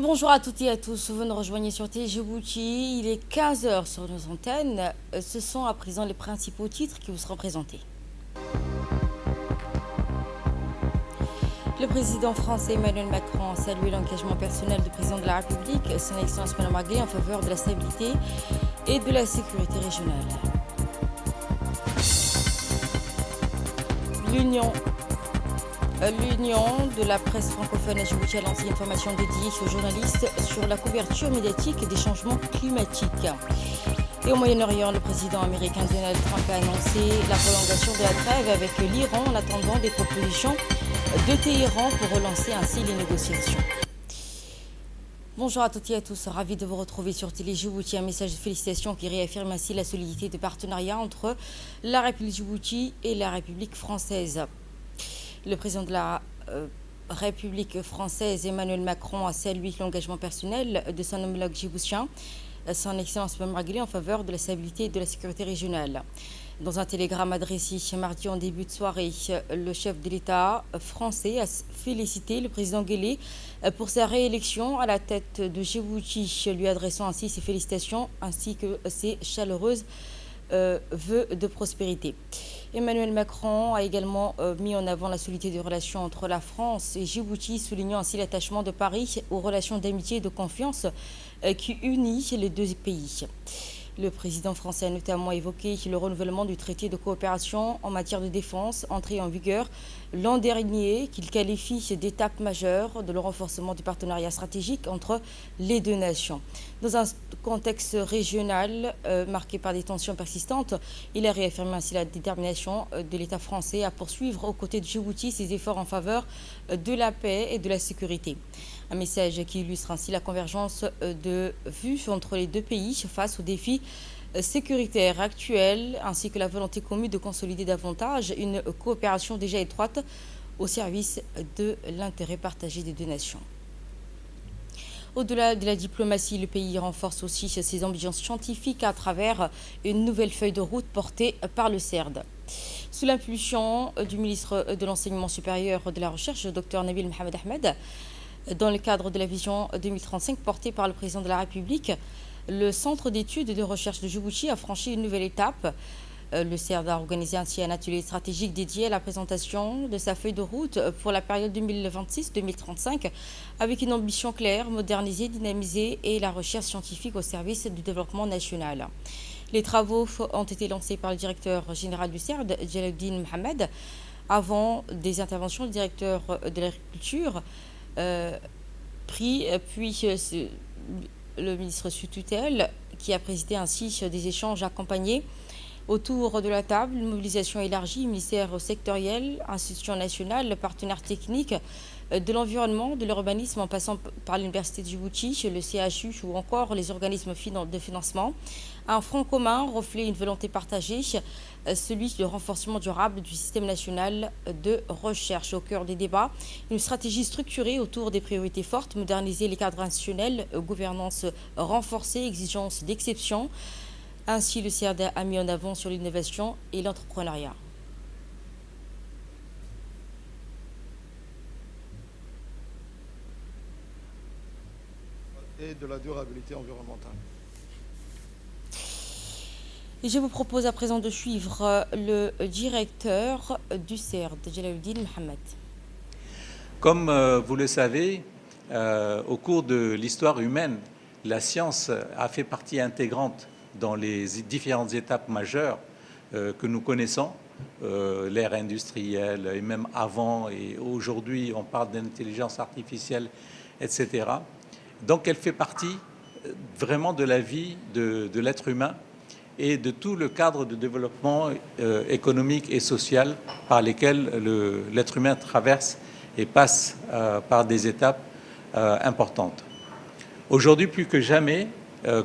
Bonjour à toutes et à tous, vous nous rejoignez sur Djibouti, il est 15 heures sur nos antennes. Ce sont à présent les principaux titres qui vous seront présentés. Le président français Emmanuel Macron a salué l'engagement personnel du président de la République, son Excellence Mme Magué, en faveur de la stabilité et de la sécurité régionale. L'Union de la presse francophone à Djibouti a lancé une formation dédiée aux journalistes sur la couverture médiatique des changements climatiques. Et au Moyen-Orient, le président américain Donald Trump a annoncé la prolongation de la trêve avec l'Iran en attendant des propositions de Téhéran pour relancer ainsi les négociations. Bonjour à toutes et à tous, ravi de vous retrouver sur Télé Djibouti. Un message de félicitations qui réaffirme ainsi la solidité de partenariat entre la République Djibouti et la République française. Le président de la République française, Emmanuel Macron, a salué l'engagement personnel de son homologue djiboutien, son Excellence Mme Magué, en faveur de la stabilité et de la sécurité régionale. Dans un télégramme adressé mardi en début de soirée, le chef de l'État français a félicité le président Guelleh pour sa réélection à la tête de Djibouti, lui adressant ainsi ses félicitations ainsi que ses chaleureuses vœux de prospérité. Emmanuel Macron a également mis en avant la solidité des relations entre la France et Djibouti, soulignant ainsi l'attachement de Paris aux relations d'amitié et de confiance qui unissent les deux pays. Le président français a notamment évoqué le renouvellement du traité de coopération en matière de défense entré en vigueur l'an dernier, qu'il qualifie d'étape majeure de le renforcement du partenariat stratégique entre les deux nations. Dans un contexte régional marqué par des tensions persistantes, il a réaffirmé ainsi la détermination de l'État français à poursuivre aux côtés de Djibouti ses efforts en faveur de la paix et de la sécurité. Un message qui illustre ainsi la convergence de vues entre les deux pays face aux défis sécuritaires actuels, ainsi que la volonté commune de consolider davantage une coopération déjà étroite au service de l'intérêt partagé des deux nations. Au-delà de la diplomatie, le pays renforce aussi ses ambitions scientifiques à travers une nouvelle feuille de route portée par le CERD. Sous l'impulsion du ministre de l'Enseignement supérieur et de la Recherche, Dr Nabil Mohamed Ahmed, dans le cadre de la vision 2035 portée par le président de la République, le Centre d'études et de recherche de Djibouti a franchi une nouvelle étape. Le CERD a organisé ainsi un atelier stratégique dédié à la présentation de sa feuille de route pour la période 2026-2035 avec une ambition claire, moderniser, dynamiser et la recherche scientifique au service du développement national. Les travaux ont été lancés par le directeur général du CERD, Jalaluddin Mohamed, avant des interventions du directeur de l'agriculture, puis le ministre sous tutelle qui a présidé ainsi des échanges accompagnés autour de la table, une mobilisation élargie, ministère sectoriel, institutions nationales, partenaires techniques de l'environnement, de l'urbanisme en passant par l'Université de Djibouti, le CHU ou encore les organismes de financement. Un front commun reflète une volonté partagée, celui du renforcement durable du système national de recherche. Au cœur des débats, une stratégie structurée autour des priorités fortes, moderniser les cadres institutionnels, gouvernance renforcée, exigences d'exception. Ainsi, le CERD a mis en avant sur l'innovation et l'entrepreneuriat. Et de la durabilité environnementale. Et je vous propose à présent de suivre le directeur du CERD, Jalaluddin Mohamed. Comme vous le savez, au cours de l'histoire humaine, la science a fait partie intégrante dans les différentes étapes majeures que nous connaissons, l'ère industrielle et même avant et aujourd'hui on parle d'intelligence artificielle, etc. Donc elle fait partie vraiment de la vie de l'être humain et de tout le cadre de développement économique et social par lesquels l'être humain traverse et passe par des étapes importantes. Aujourd'hui, plus que jamais,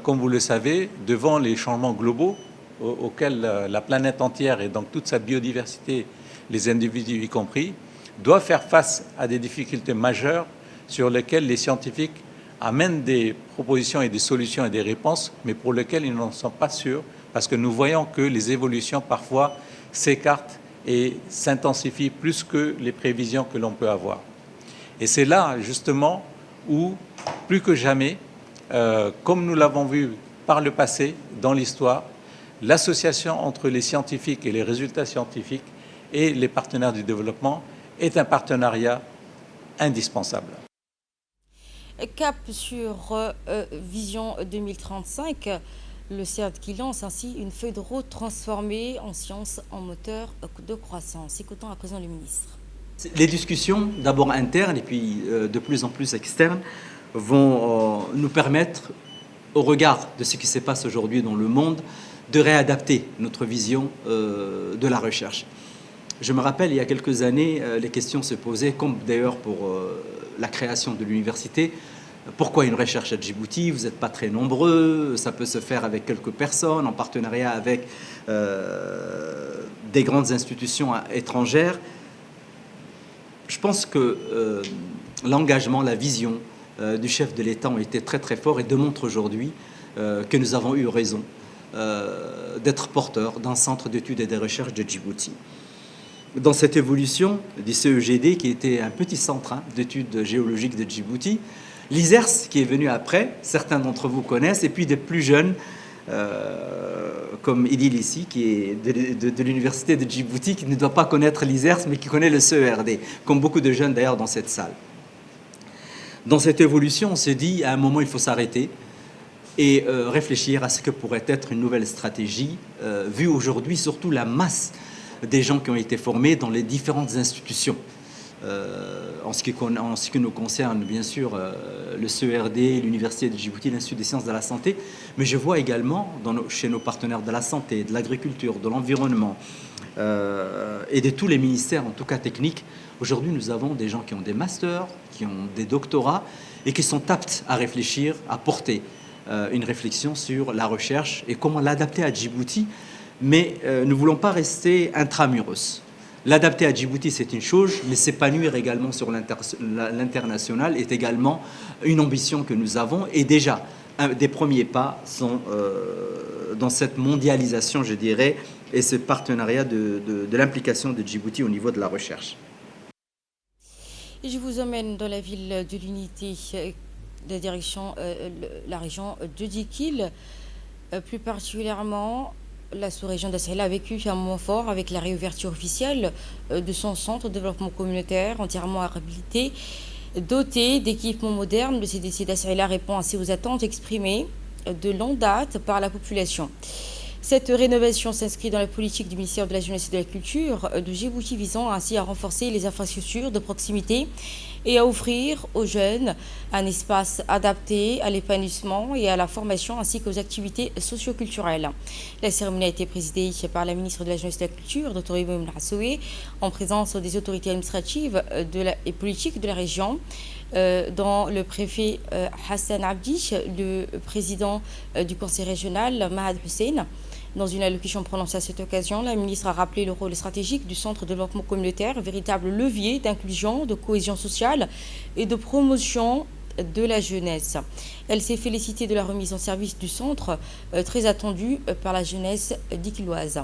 comme vous le savez, devant les changements globaux auxquels la planète entière et donc toute sa biodiversité, les individus y compris, doivent faire face à des difficultés majeures sur lesquelles les scientifiques amènent des propositions et des solutions et des réponses, mais pour lesquelles ils n'en sont pas sûrs, parce que nous voyons que les évolutions parfois s'écartent et s'intensifient plus que les prévisions que l'on peut avoir. Et c'est là, justement, où, plus que jamais, comme nous l'avons vu par le passé, dans l'histoire, l'association entre les scientifiques et les résultats scientifiques et les partenaires du développement est un partenariat indispensable. Cap sur Vision 2035, le CERD qui lance ainsi une feuille de route transformée en science en moteur de croissance. Écoutons à présent le ministre. Les discussions, d'abord internes et puis de plus en plus externes, vont nous permettre, au regard de ce qui se passe aujourd'hui dans le monde, de réadapter notre vision de la recherche. Je me rappelle, il y a quelques années, les questions se posaient, comme d'ailleurs pour la création de l'université. Pourquoi une recherche à Djibouti? Vous n'êtes pas très nombreux, ça peut se faire avec quelques personnes, en partenariat avec des grandes institutions étrangères. Je pense que l'engagement, la vision du chef de l'État ont été très très forts et démontrent aujourd'hui que nous avons eu raison d'être porteurs d'un centre d'études et de recherche de Djibouti. Dans cette évolution du CEGD, qui était un petit centre d'études géologiques de Djibouti, l'ISERS, qui est venu après, certains d'entre vous connaissent, et puis des plus jeunes, comme Idil ici, qui est de l'université de Djibouti, qui ne doit pas connaître l'ISERS, mais qui connaît le CERD, comme beaucoup de jeunes d'ailleurs dans cette salle. Dans cette évolution, on s'est dit, à un moment, il faut s'arrêter et réfléchir à ce que pourrait être une nouvelle stratégie, vu aujourd'hui surtout la masse des gens qui ont été formés dans les différentes institutions. En ce qui nous concerne, bien sûr, le CERD, l'Université de Djibouti, l'Institut des sciences de la santé, mais je vois également chez nos partenaires de la santé, de l'agriculture, de l'environnement et de tous les ministères, en tout cas techniques. Aujourd'hui, nous avons des gens qui ont des masters, qui ont des doctorats et qui sont aptes à réfléchir, à porter une réflexion sur la recherche et comment l'adapter à Djibouti. Mais nous ne voulons pas rester intramuros. L'adapter à Djibouti, c'est une chose, mais s'épanouir également sur l'international est également une ambition que nous avons. Et déjà, des premiers pas sont dans cette mondialisation, je dirais, et ce partenariat de l'implication de Djibouti au niveau de la recherche. Et je vous emmène dans la ville de l'unité de direction, la région de Dikil, plus particulièrement. La sous-région d'Assaïla a vécu un moment fort avec la réouverture officielle de son centre de développement communautaire entièrement réhabilité, doté d'équipements modernes. Le CDC d'Assaïla répond ainsi aux attentes exprimées de longue date par la population. Cette rénovation s'inscrit dans la politique du ministère de la Jeunesse et de la Culture de Djibouti, visant ainsi à renforcer les infrastructures de proximité et à offrir aux jeunes un espace adapté à l'épanouissement et à la formation ainsi qu'aux activités socio-culturelles. La cérémonie a été présidée par la ministre de la Jeunesse et de la Culture, Dr Ibrahim Rassoé, en présence des autorités administratives et politiques de la région, dont le préfet Hassan Abdi, le président du conseil régional Mahad Hussein. Dans une allocution prononcée à cette occasion, la ministre a rappelé le rôle stratégique du centre de développement communautaire, véritable levier d'inclusion, de cohésion sociale et de promotion de la jeunesse. Elle s'est félicitée de la remise en service du centre, très attendue par la jeunesse dikiloise.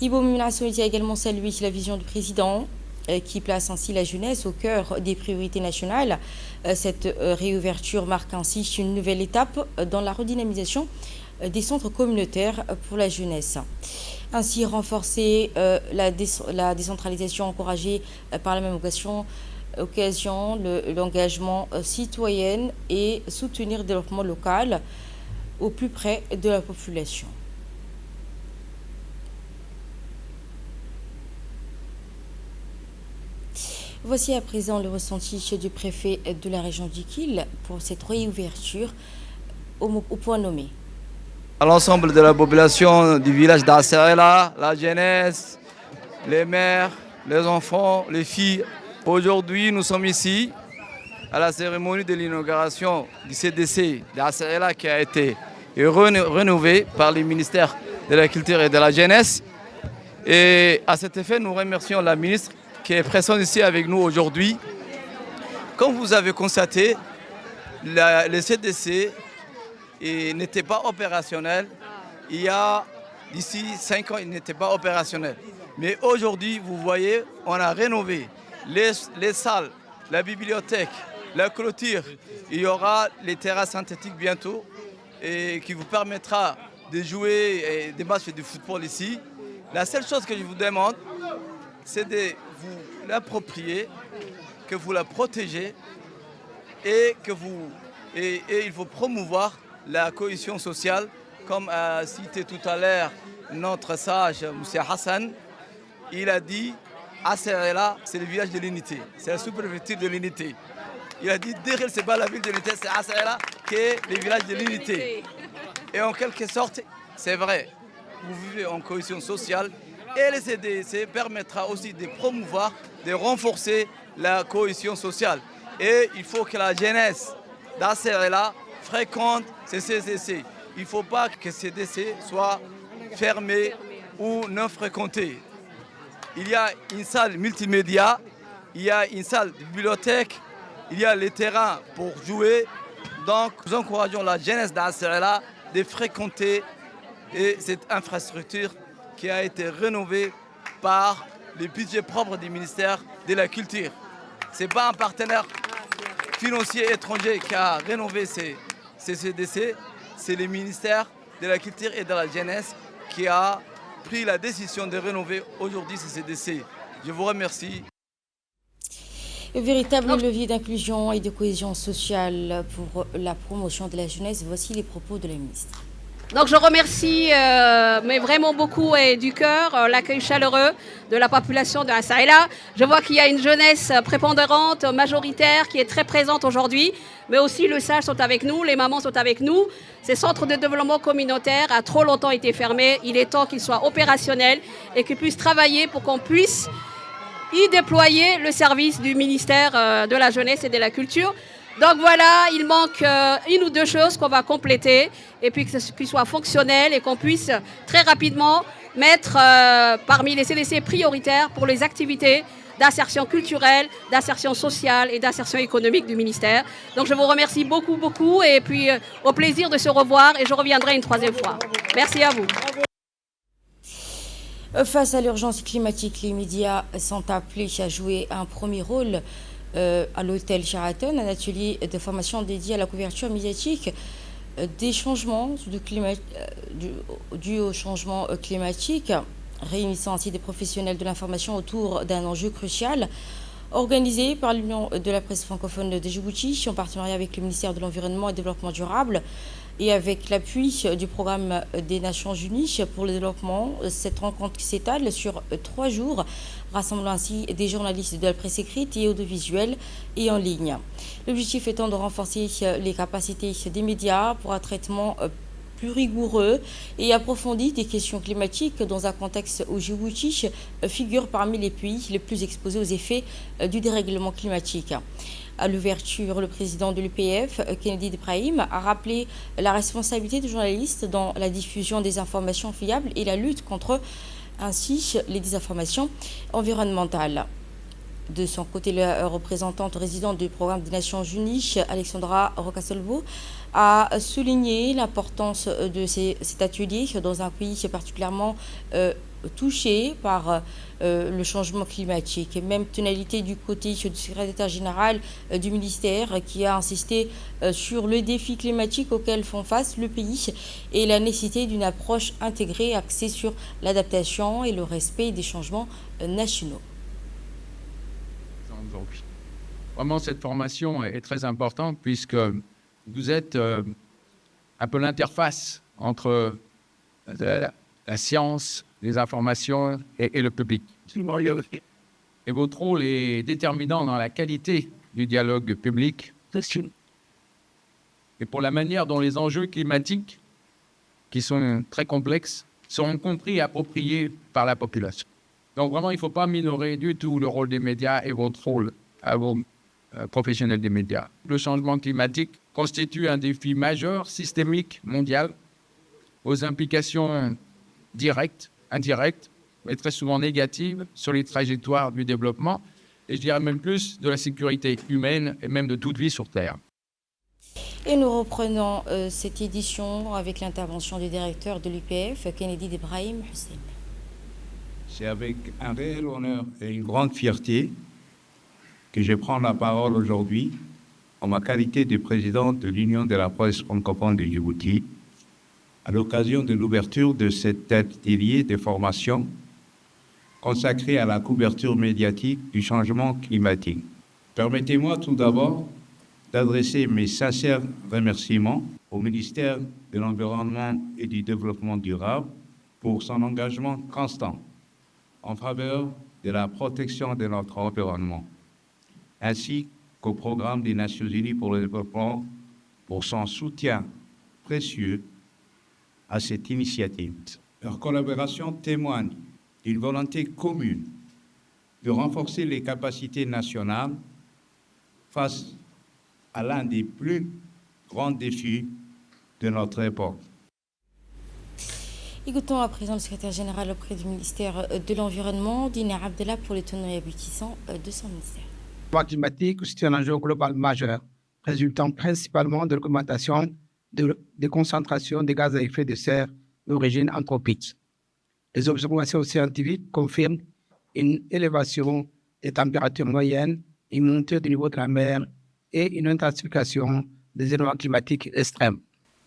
Ibo Mimouna Soiti a également salué la vision du président, qui place ainsi la jeunesse au cœur des priorités nationales. Cette réouverture marque ainsi une nouvelle étape dans la redynamisation des centres communautaires pour la jeunesse. Ainsi, renforcer la décentralisation encouragée par la même occasion l'engagement citoyen et soutenir le développement local au plus près de la population. Voici à présent le ressenti du préfet de la région d'Ikil pour cette réouverture au point nommé. À l'ensemble de la population du village d'Assaïla, la jeunesse, les mères, les enfants, les filles. Aujourd'hui, nous sommes ici à la cérémonie de l'inauguration du CDC d'Assaïla qui a été rénové par le ministère de la Culture et de la Jeunesse. Et à cet effet, nous remercions la ministre qui est présente ici avec nous aujourd'hui. Comme vous avez constaté, le CDC n'était pas opérationnel. Il y a d'ici 5 ans, il n'était pas opérationnel. Mais aujourd'hui, vous voyez, on a rénové les salles, la bibliothèque, la clôture, il y aura les terrains synthétiques bientôt et qui vous permettra de jouer des matchs de football ici. La seule chose que je vous demande, c'est de vous l'approprier, que vous la protégez et il faut promouvoir la cohésion sociale, comme a cité tout à l'heure notre sage M. Hassan. Il a dit Asserela, c'est le village de l'unité, c'est la sous-préfecture de l'unité. Il a dit Derel, c'est pas la ville de l'unité, c'est Asserela qui est le village de l'unité. Et en quelque sorte, c'est vrai, vous vivez en cohésion sociale et les CDC permettra aussi de promouvoir, de renforcer la cohésion sociale. Et il faut que la jeunesse d'Asserela fréquente ces CDC. Il ne faut pas que ces CDC soient fermés ou non fréquentés. Il y a une salle multimédia, il y a une salle de bibliothèque, il y a les terrains pour jouer. Donc nous encourageons la jeunesse d'Asserela de fréquenter cette infrastructure qui a été rénovée par le budget propre du ministère de la Culture. Ce n'est pas un partenaire financier étranger qui a rénové ces CDC, c'est le ministère de la Culture et de la Jeunesse qui a pris la décision de rénover aujourd'hui ces CDC. Je vous remercie. Véritable levier d'inclusion et de cohésion sociale pour la promotion de la jeunesse. Voici les propos de la ministre. Donc je remercie mais vraiment beaucoup et du cœur l'accueil chaleureux de la population de Asserela. Je vois qu'il y a une jeunesse prépondérante, majoritaire, qui est très présente aujourd'hui, mais aussi le sage sont avec nous, les mamans sont avec nous. Ces centres de développement communautaire a trop longtemps été fermés. Il est temps qu'ils soient opérationnels et qu'ils puissent travailler pour qu'on puisse y déployer le service du ministère de la Jeunesse et de la Culture. Donc voilà, il manque une ou deux choses qu'on va compléter et puis qu'ils soient fonctionnels et qu'on puisse très rapidement mettre parmi les CDC prioritaires pour les activités d'insertion culturelle, d'insertion sociale et d'insertion économique du ministère. Donc je vous remercie beaucoup, beaucoup et puis au plaisir de se revoir et je reviendrai une troisième fois. Merci à vous. Face à l'urgence climatique, les médias sont appelés à jouer un premier rôle. À l'hôtel Sheraton, un atelier de formation dédié à la couverture médiatique des changements dus au changement climatique, réunissant ainsi des professionnels de l'information autour d'un enjeu crucial, organisé par l'Union de la presse francophone de Djibouti en partenariat avec le ministère de l'Environnement et du Développement durable et avec l'appui du programme des Nations Unies pour le développement. Cette rencontre s'étale sur 3 jours, rassemblant ainsi des journalistes de la presse écrite et audiovisuelle et en ligne. L'objectif étant de renforcer les capacités des médias pour un traitement plus rigoureux et approfondi des questions climatiques dans un contexte où Djibouti figure parmi les pays les plus exposés aux effets du dérèglement climatique. À l'ouverture, le président de l'UPF, Kennedy Ibrahim, a rappelé la responsabilité des journalistes dans la diffusion des informations fiables et la lutte contre ainsi les désinformations environnementales. De son côté, la représentante résidente du programme des Nations Unies, Alexandra Rocasolvo, a souligné l'importance de cet atelier dans un pays particulièrement touché par le changement climatique. Même tonalité du côté du secrétaire général du ministère qui a insisté sur le défi climatique auquel font face le pays et la nécessité d'une approche intégrée axée sur l'adaptation et le respect des changements nationaux. Vraiment, cette formation est très importante puisque vous êtes un peu l'interface entre la science, les informations et le public. Et votre rôle est déterminant dans la qualité du dialogue public et pour la manière dont les enjeux climatiques, qui sont très complexes, seront compris et appropriés par la population. Donc vraiment, il ne faut pas minorer du tout le rôle des médias et votre rôle à vos professionnels des médias. Le changement climatique constitue un défi majeur, systémique, mondial, aux implications directes, indirectes, mais très souvent négatives sur les trajectoires du développement, et je dirais même plus de la sécurité humaine et même de toute vie sur Terre. Et nous reprenons cette édition avec l'intervention du directeur de l'UPF, Kennedy Ibrahim Hussein. C'est avec un réel honneur et une grande fierté que je prends la parole aujourd'hui en ma qualité de président de l'Union de la presse francophone de Djibouti, à l'occasion de l'ouverture de cet atelier de formation consacré à la couverture médiatique du changement climatique. Permettez-moi tout d'abord d'adresser mes sincères remerciements au ministère de l'Environnement et du Développement durable pour son engagement constant en faveur de la protection de notre environnement, ainsi qu'au Programme des Nations Unies pour le développement pour son soutien précieux à cette initiative. Leur collaboration témoigne d'une volonté commune de renforcer les capacités nationales face à l'un des plus grands défis de notre époque. Écoutons à présent le secrétaire général auprès du ministère de l'Environnement, Dina Abdallah, pour les tenants et aboutissants de son ministère. Le changement climatique constitue un enjeu global majeur, résultant principalement de l'augmentation des concentrations de gaz à effet de serre d'origine anthropique. Les observations scientifiques confirment une élévation des températures moyennes, une montée du niveau de la mer et une intensification des événements climatiques extrêmes.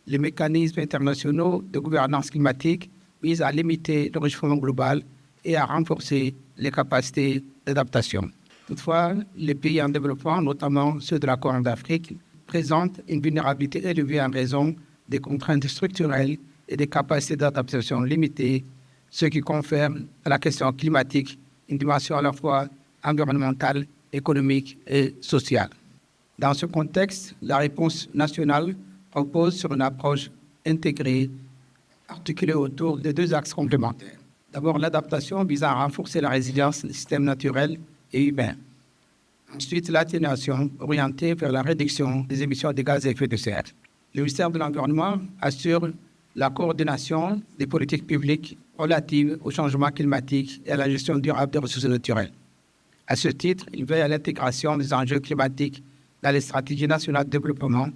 Les mécanismes internationaux de gouvernance climatique visent à limiter le réchauffement global et à renforcer les capacités d'adaptation. Toutefois, les pays en développement, notamment ceux de la Corne d'Afrique, présentent une vulnérabilité élevée en raison des contraintes structurelles et des capacités d'adaptation limitées, ce qui confère à la question climatique une dimension à la fois environnementale, économique et sociale. Dans ce contexte, la réponse nationale repose sur une approche intégrée, articulée autour de deux axes complémentaires. D'abord, l'adaptation visant à renforcer la résilience des systèmes naturels et humains. Ensuite, l'atténuation orientée vers la réduction des émissions de gaz à effet de serre. Le ministère de l'Environnement assure la coordination des politiques publiques relatives au changement climatique et à la gestion durable des ressources naturelles. À ce titre, il veille à l'intégration des enjeux climatiques dans les stratégies nationales de développement,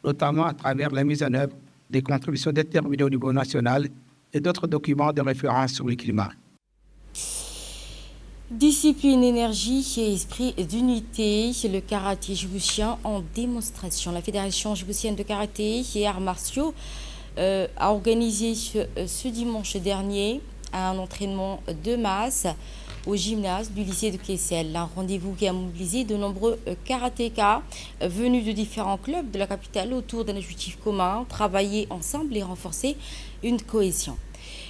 notamment à travers la mise en œuvre des contributions déterminées au niveau national et d'autres documents de référence sur le climat. Discipline, énergie et esprit d'unité, le karaté djiboutien en démonstration. La Fédération djiboutienne de karaté et arts martiaux a organisé ce dimanche dernier un entraînement de masse au gymnase du lycée de Kessel. Un rendez-vous qui a mobilisé de nombreux karatékas venus de différents clubs de la capitale autour d'un objectif commun, travailler ensemble et renforcer une cohésion.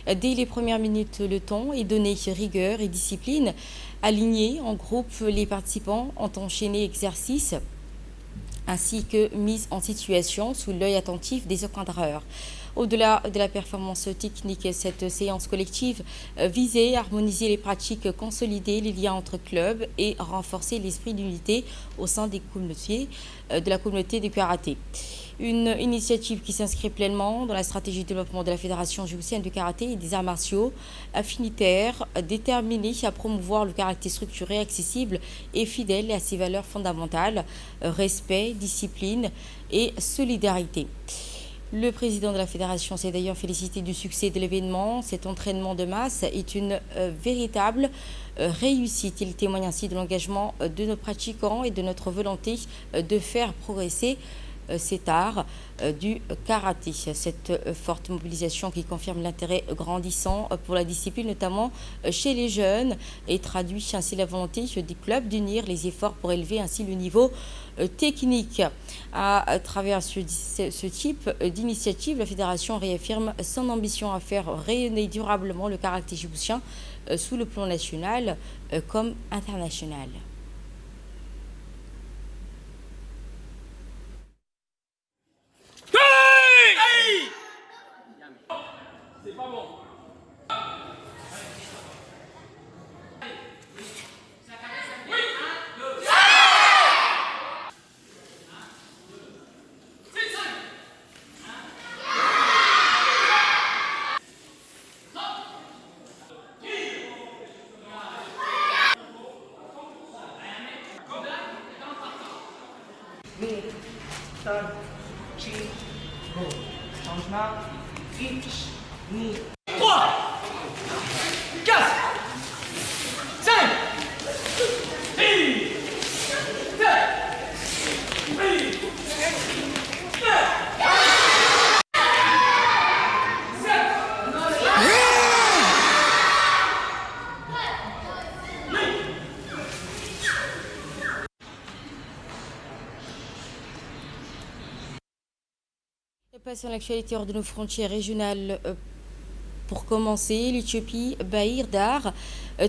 Dès les premières minutes, le ton est donné rigueur et discipline. Alignés en groupe, les participants ont enchaîné exercices ainsi que mise en situation sous l'œil attentif des encadreurs. Au-delà de la performance technique, cette séance collective visait à harmoniser les pratiques, consolider les liens entre clubs et renforcer l'esprit d'unité au sein des communautés, de la communauté du karaté. Une initiative qui s'inscrit pleinement dans la stratégie de développement de la Fédération djiboutienne du karaté et des arts martiaux, affinitaire, déterminée à promouvoir le karaté structuré, accessible et fidèle à ses valeurs fondamentales, respect, discipline et solidarité. Le président de la Fédération s'est d'ailleurs félicité du succès de l'événement. Cet entraînement de masse est une véritable réussite. Il témoigne ainsi de l'engagement de nos pratiquants et de notre volonté de faire progresser cet art du karaté. Cette forte mobilisation qui confirme l'intérêt grandissant pour la discipline, notamment chez les jeunes, et traduit ainsi la volonté des clubs d'unir les efforts pour élever ainsi le niveau technique. À travers ce type d'initiative, la Fédération réaffirme son ambition à faire rayonner durablement le karaté djiboutien sous le plan national comme international. C'est pas bon. Changement. 3, 4, 5, 6, 7, 8, Passons à l'actualité hors de nos frontières régionales. Pour commencer, l'Éthiopie, Bahir Dar,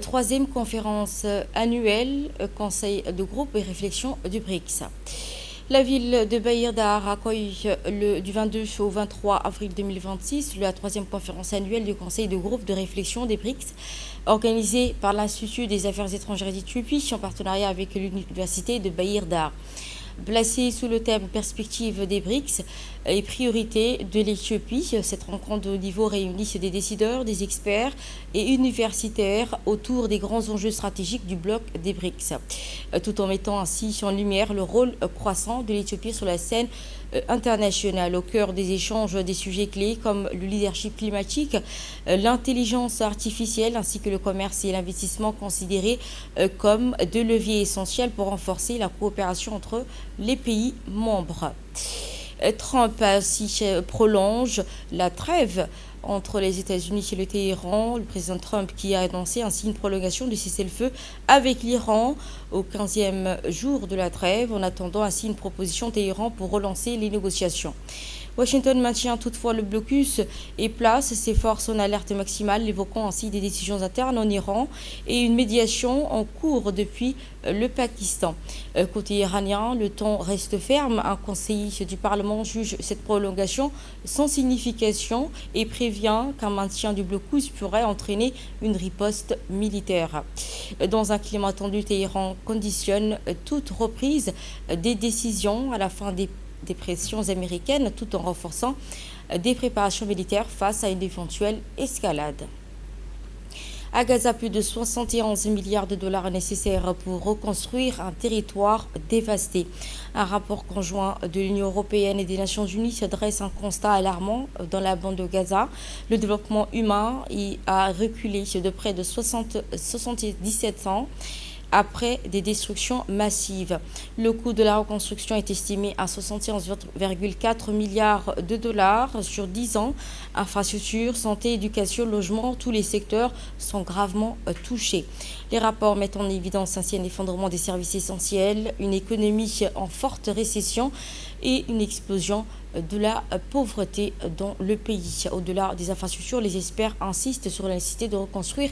troisième conférence annuelle, conseil de groupe et réflexion du BRICS. La ville de Bahir Dar accueille du 22 au 23 avril 2026 la troisième conférence annuelle du conseil de groupe de réflexion des BRICS, organisée par l'Institut des affaires étrangères d'Éthiopie en partenariat avec l'université de Bahir Dar. Placée sous le thème Perspective des BRICS et priorité de l'Éthiopie, cette rencontre de haut niveau réunit des décideurs, des experts et universitaires autour des grands enjeux stratégiques du bloc des BRICS, tout en mettant ainsi en lumière le rôle croissant de l'Éthiopie sur la scène internationale. Au cœur des échanges, des sujets clés comme le leadership climatique, l'intelligence artificielle ainsi que le commerce et l'investissement considérés comme deux leviers essentiels pour renforcer la coopération entre les pays membres. Trump ainsi prolonge la trêve entre les États-Unis et le Téhéran. Le président Trump qui a annoncé ainsi une prolongation du cessez-le-feu avec l'Iran au 15e jour de la trêve, en attendant ainsi une proposition Téhéran pour relancer les négociations. Washington maintient toutefois le blocus et place ses forces en alerte maximale, évoquant ainsi des décisions internes en Iran et une médiation en cours depuis le Pakistan. Côté iranien, le ton reste ferme. Un conseiller du Parlement juge cette prolongation sans signification et prévient qu'un maintien du blocus pourrait entraîner une riposte militaire. Dans un climat tendu, Téhéran conditionne toute reprise des décisions à la fin des pressions américaines tout en renforçant des préparations militaires face à une éventuelle escalade. À Gaza, plus de 71 milliards de dollars nécessaires pour reconstruire un territoire dévasté. Un rapport conjoint de l'Union européenne et des Nations unies dresse un constat alarmant dans la bande de Gaza. Le développement humain y a reculé de près de 77 ans. Après des destructions massives. Le coût de la reconstruction est estimé à 71,4 milliards de dollars sur 10 ans. Infrastructures, santé, éducation, logement, tous les secteurs sont gravement touchés. Les rapports mettent en évidence ainsi un effondrement des services essentiels, une économie en forte récession et une explosion de la pauvreté dans le pays. Au-delà des infrastructures, les experts insistent sur la nécessité de reconstruire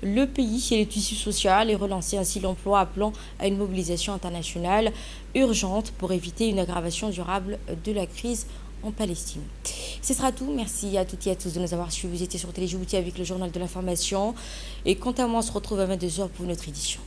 le pays et le tissu social et relancer ainsi l'emploi, appelant à une mobilisation internationale urgente pour éviter une aggravation durable de la crise en Palestine. Ce sera tout. Merci à toutes et à tous de nous avoir suivis. Vous étiez sur Télé Djibouti avec le journal de l'information. Et quant à moi, on se retrouve à 22h pour notre édition.